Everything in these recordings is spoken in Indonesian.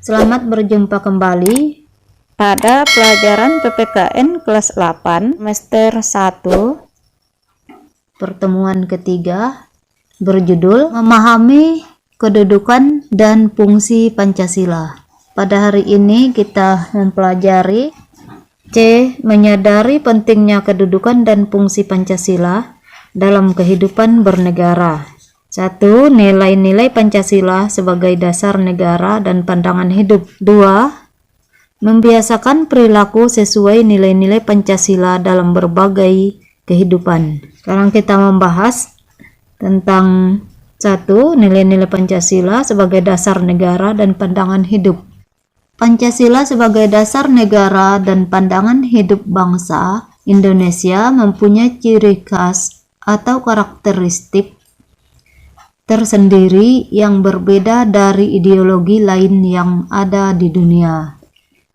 Selamat berjumpa kembali pada pelajaran PPKN kelas 8 semester 1 pertemuan ketiga berjudul Memahami Kedudukan dan Fungsi Pancasila. Pada hari ini kita mempelajari C. Menyadari pentingnya kedudukan dan fungsi Pancasila dalam kehidupan bernegara. 1. Nilai-nilai Pancasila sebagai dasar negara dan pandangan hidup. 2. Membiasakan perilaku sesuai nilai-nilai Pancasila dalam berbagai kehidupan. Sekarang kita membahas tentang 1. Nilai-nilai Pancasila sebagai dasar negara dan pandangan hidup. Pancasila sebagai dasar negara dan pandangan hidup bangsa Indonesia mempunyai ciri khas atau karakteristik tersendiri yang berbeda dari ideologi lain yang ada di dunia.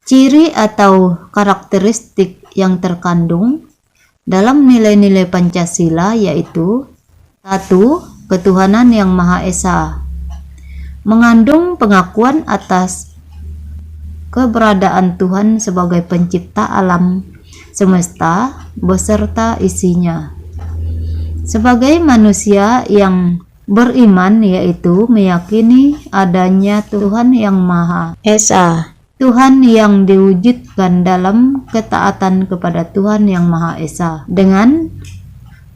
Ciri atau karakteristik yang terkandung dalam nilai-nilai Pancasila yaitu 1. Ketuhanan yang Maha Esa, mengandung pengakuan atas keberadaan Tuhan sebagai pencipta alam semesta beserta isinya. Sebagai manusia yang beriman yaitu meyakini adanya Tuhan yang Maha Esa, Tuhan yang diwujudkan dalam ketaatan kepada Tuhan yang Maha Esa dengan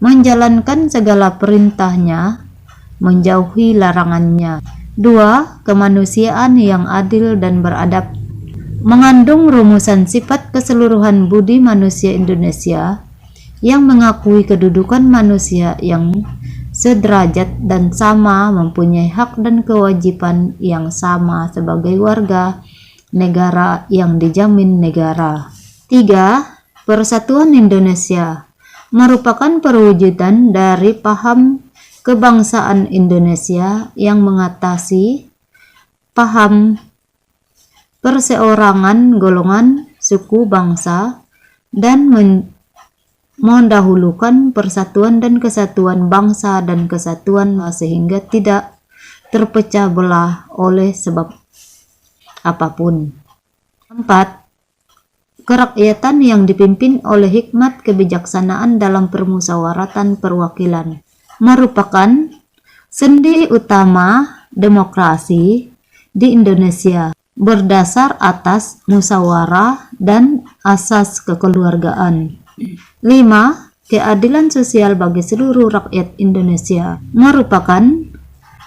menjalankan segala perintahnya, menjauhi larangannya. 2. Kemanusiaan yang adil dan beradab, mengandung rumusan sifat keseluruhan budi manusia Indonesia yang mengakui kedudukan manusia yang sederajat dan sama, mempunyai hak dan kewajiban yang sama sebagai warga negara yang dijamin negara. 3. Persatuan Indonesia merupakan perwujudan dari paham kebangsaan Indonesia yang mengatasi paham perseorangan golongan, suku, bangsa, dan mendahulukan persatuan dan kesatuan bangsa dan kesatuan sehingga tidak terpecah belah oleh sebab apapun. 4. Kerakyatan yang dipimpin oleh hikmat kebijaksanaan dalam permusyawaratan perwakilan merupakan sendi utama demokrasi di Indonesia, berdasar atas musyawarah dan asas kekeluargaan. 5. Keadilan sosial bagi seluruh rakyat Indonesia merupakan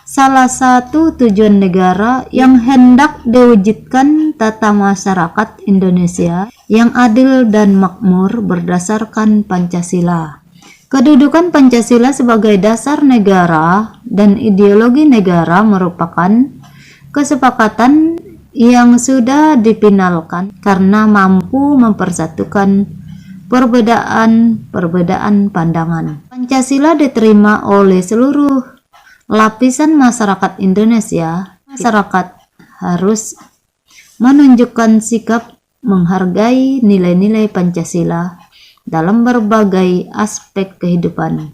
salah satu tujuan negara yang hendak diwujudkan tata masyarakat Indonesia yang adil dan makmur berdasarkan Pancasila. Kedudukan Pancasila sebagai dasar negara dan ideologi negara merupakan kesepakatan yang sudah dipinalkan karena mampu mempersatukan perbedaan pandangan. Pancasila diterima oleh seluruh lapisan masyarakat Indonesia. Masyarakat harus menunjukkan sikap menghargai nilai-nilai Pancasila dalam berbagai aspek kehidupan.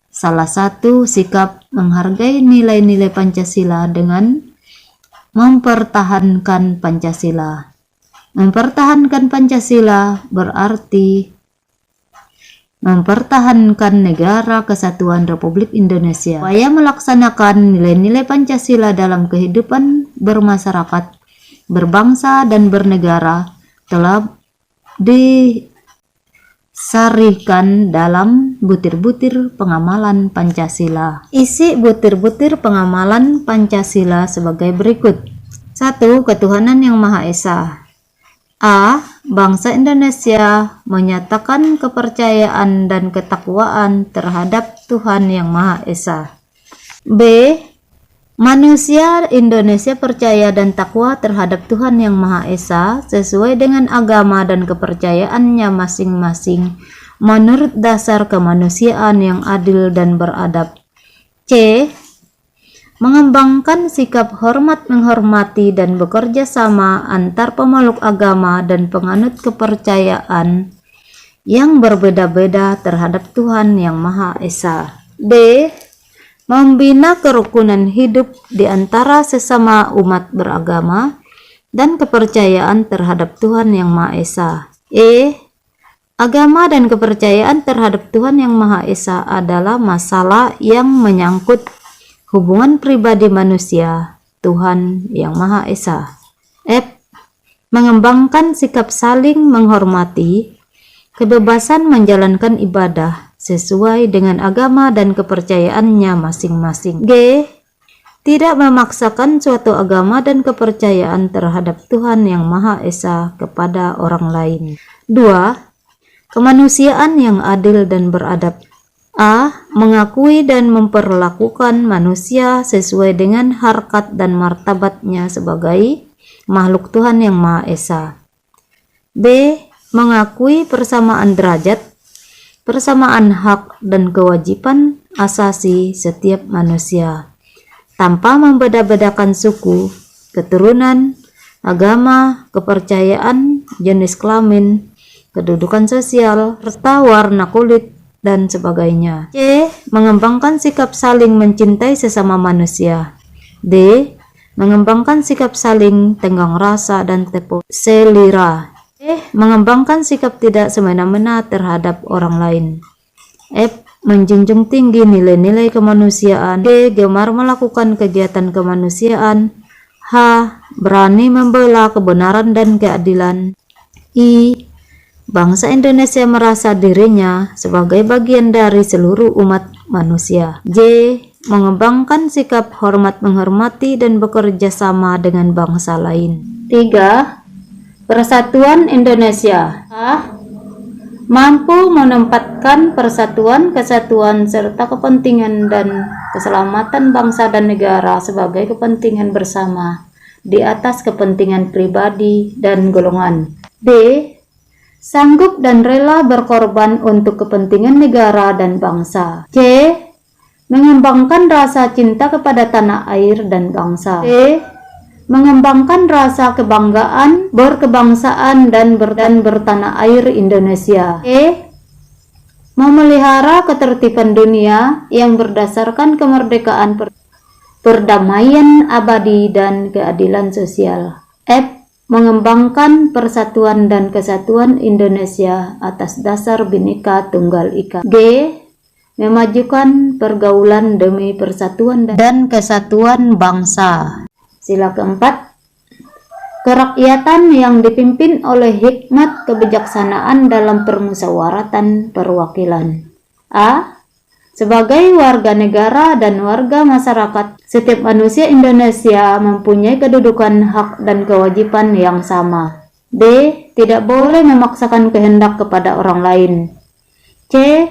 Salah satu sikap menghargai nilai-nilai Pancasila dengan mempertahankan Pancasila. Mempertahankan Pancasila berarti mempertahankan negara kesatuan Republik Indonesia. Upaya melaksanakan nilai-nilai Pancasila dalam kehidupan bermasyarakat, berbangsa dan bernegara telah disarikan dalam butir-butir pengamalan Pancasila. Isi butir-butir pengamalan Pancasila sebagai berikut. 1. Ketuhanan yang Maha Esa. A. Bangsa Indonesia menyatakan kepercayaan dan ketakwaan terhadap Tuhan Yang Maha Esa. B. Manusia Indonesia percaya dan takwa terhadap Tuhan Yang Maha Esa sesuai dengan agama dan kepercayaannya masing-masing menurut dasar kemanusiaan yang adil dan beradab. C. Mengembangkan sikap hormat menghormati dan bekerja sama antar pemeluk agama dan penganut kepercayaan yang berbeda-beda terhadap Tuhan Yang Maha Esa. D. Membina kerukunan hidup di antara sesama umat beragama dan kepercayaan terhadap Tuhan Yang Maha Esa. E. Agama dan kepercayaan terhadap Tuhan Yang Maha Esa adalah masalah yang menyangkut hubungan pribadi manusia, Tuhan Yang Maha Esa. F. Mengembangkan sikap saling menghormati, kebebasan menjalankan ibadah sesuai dengan agama dan kepercayaannya masing-masing. G. Tidak memaksakan suatu agama dan kepercayaan terhadap Tuhan Yang Maha Esa kepada orang lain. 2. Kemanusiaan yang adil dan beradab. A. Mengakui dan memperlakukan manusia sesuai dengan harkat dan martabatnya sebagai makhluk Tuhan Yang Maha Esa. B. Mengakui persamaan derajat, persamaan hak dan kewajiban asasi setiap manusia, tanpa membeda-bedakan suku, keturunan, agama, kepercayaan, jenis kelamin, kedudukan sosial, serta warna kulit, dan sebagainya. C. Mengembangkan sikap saling mencintai sesama manusia. D. Mengembangkan sikap saling tenggang rasa dan tepuk selera. E. Mengembangkan sikap tidak semena-mena terhadap orang lain. F. Menjunjung tinggi nilai-nilai kemanusiaan. G. Gemar melakukan kegiatan kemanusiaan. H. Berani membela kebenaran dan keadilan. I. Bangsa Indonesia merasa dirinya sebagai bagian dari seluruh umat manusia. J. Mengembangkan sikap hormat menghormati dan bekerja sama dengan bangsa lain. 3. Persatuan Indonesia. A. Mampu menempatkan persatuan, kesatuan, serta kepentingan dan keselamatan bangsa dan negara sebagai kepentingan bersama di atas kepentingan pribadi dan golongan. B. Sanggup dan rela berkorban untuk kepentingan negara dan bangsa. C. Mengembangkan rasa cinta kepada tanah air dan bangsa. D. Mengembangkan rasa kebanggaan, berkebangsaan dan bertanah air Indonesia. E. Memelihara ketertiban dunia yang berdasarkan kemerdekaan, perdamaian abadi dan keadilan sosial. F. Mengembangkan persatuan dan kesatuan Indonesia atas dasar Bhinneka Tunggal Ika. G. Memajukan pergaulan demi persatuan dan kesatuan bangsa. Sila keempat. Kerakyatan yang dipimpin oleh hikmat kebijaksanaan dalam permusyawaratan perwakilan. A. Sebagai warga negara dan warga masyarakat, setiap manusia Indonesia mempunyai kedudukan, hak, dan kewajiban yang sama. B. Tidak boleh memaksakan kehendak kepada orang lain. C.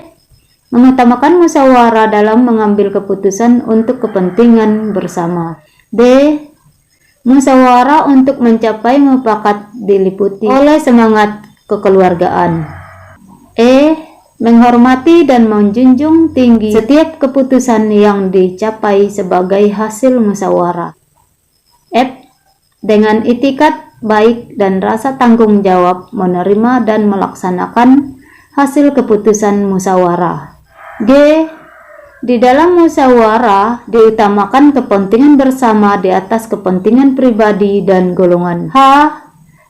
Mengutamakan musyawarah dalam mengambil keputusan untuk kepentingan bersama. D. Musyawarah untuk mencapai mufakat diliputi oleh semangat kekeluargaan. E. Menghormati dan menjunjung tinggi setiap keputusan yang dicapai sebagai hasil musyawarah. F. Dengan itikat baik dan rasa tanggung jawab menerima dan melaksanakan hasil keputusan musyawarah. G. Di dalam musyawarah diutamakan kepentingan bersama di atas kepentingan pribadi dan golongan. H.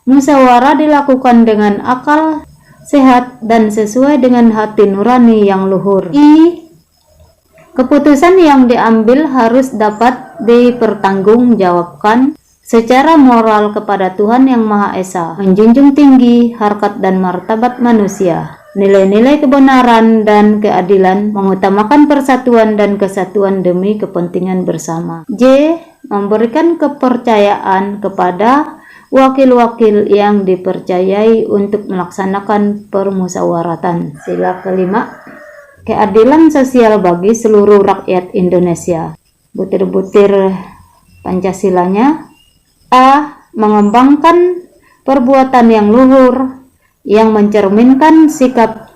Musyawarah dilakukan dengan akal sehat dan sesuai dengan hati nurani yang luhur. I. Keputusan yang diambil harus dapat dipertanggungjawabkan secara moral kepada Tuhan Yang Maha Esa, menjunjung tinggi harkat dan martabat manusia, nilai-nilai kebenaran dan keadilan, mengutamakan persatuan dan kesatuan demi kepentingan bersama. J. Memberikan kepercayaan kepada wakil-wakil yang dipercayai untuk melaksanakan permusyawaratan. Sila kelima. Keadilan sosial bagi seluruh rakyat Indonesia. Butir-butir Pancasilanya. A. Mengembangkan perbuatan yang luhur yang mencerminkan sikap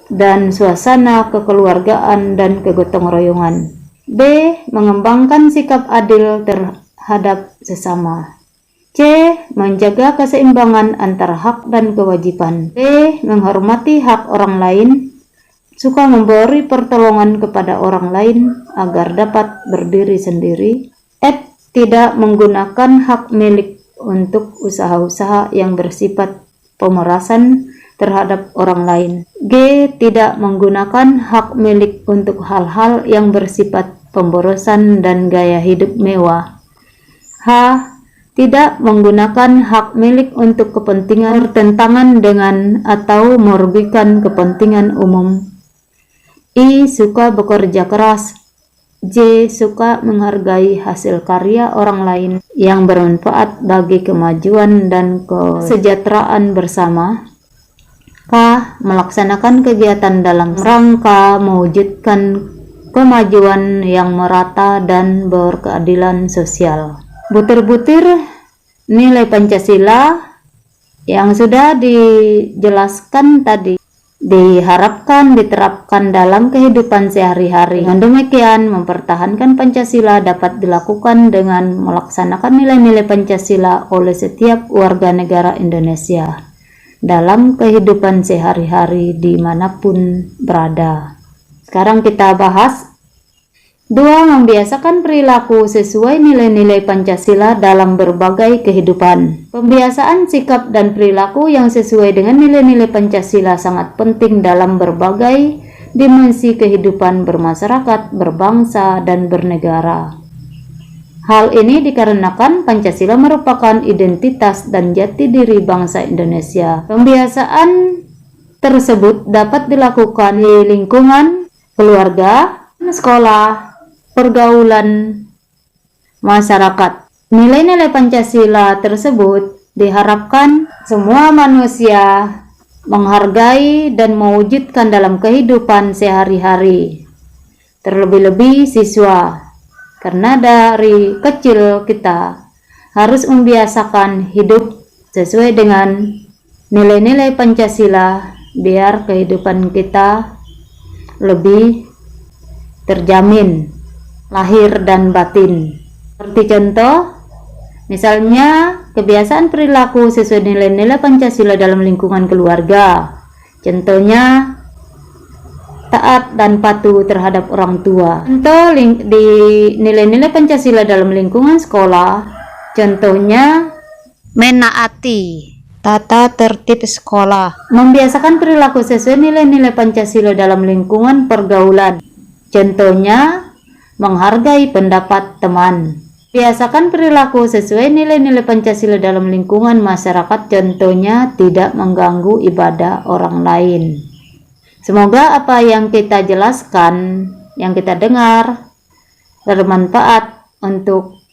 dan suasana kekeluargaan dan kegotong royongan. B. Mengembangkan sikap adil terhadap sesama. C. Menjaga keseimbangan antara hak dan kewajiban. D. Menghormati hak orang lain, suka memberi pertolongan kepada orang lain agar dapat berdiri sendiri. F. Tidak menggunakan hak milik untuk usaha-usaha yang bersifat pemerasan terhadap orang lain. G. Tidak menggunakan hak milik untuk hal-hal yang bersifat pemborosan dan gaya hidup mewah. H. Tidak menggunakan hak milik untuk kepentingan bertentangan dengan atau merugikan kepentingan umum. I. Suka bekerja keras. J. Suka menghargai hasil karya orang lain yang bermanfaat bagi kemajuan dan kesejahteraan bersama. K. Melaksanakan kegiatan dalam rangka mewujudkan kemajuan yang merata dan berkeadilan sosial. Butir-butir nilai Pancasila yang sudah dijelaskan tadi diharapkan diterapkan dalam kehidupan sehari-hari. Dengan demikian, mempertahankan Pancasila dapat dilakukan dengan melaksanakan nilai-nilai Pancasila oleh setiap warga negara Indonesia dalam kehidupan sehari-hari dimanapun berada. Sekarang kita bahas 2. Membiasakan perilaku sesuai nilai-nilai Pancasila dalam berbagai kehidupan. Pembiasaan sikap dan perilaku yang sesuai dengan nilai-nilai Pancasila sangat penting dalam berbagai dimensi kehidupan bermasyarakat, berbangsa, dan bernegara. Hal ini dikarenakan Pancasila merupakan identitas dan jati diri bangsa Indonesia. Pembiasaan tersebut dapat dilakukan di lingkungan keluarga, sekolah, pergaulan, masyarakat. Nilai-nilai Pancasila tersebut diharapkan semua manusia menghargai dan mewujudkan dalam kehidupan sehari-hari. Terlebih-lebih siswa. Karena dari kecil kita harus membiasakan hidup sesuai dengan nilai-nilai Pancasila biar kehidupan kita lebih terjamin lahir dan batin. Seperti contoh, misalnya kebiasaan perilaku sesuai nilai-nilai Pancasila dalam lingkungan keluarga. Contohnya taat dan patuh terhadap orang tua. Contoh di nilai-nilai Pancasila dalam lingkungan sekolah, contohnya menaati tata tertib sekolah. Membiasakan perilaku sesuai nilai-nilai Pancasila dalam lingkungan pergaulan, contohnya menghargai pendapat teman. Biasakan perilaku sesuai nilai-nilai Pancasila dalam lingkungan masyarakat, contohnya tidak mengganggu ibadah orang lain. Semoga apa yang kita jelaskan, yang kita dengar, bermanfaat untuk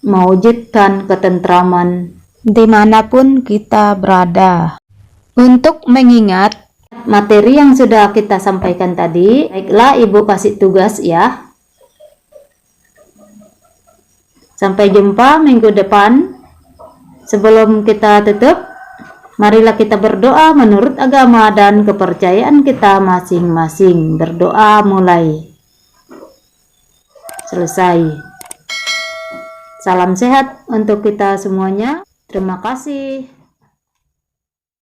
mewujudkan ketentraman dimanapun kita berada. Untuk mengingat materi yang sudah kita sampaikan tadi, baiklah Ibu kasih tugas ya. Sampai jumpa minggu depan. Sebelum kita tutup, marilah kita berdoa menurut agama dan kepercayaan kita masing-masing. Berdoa mulai. Selesai. Salam sehat untuk kita semuanya. Terima kasih.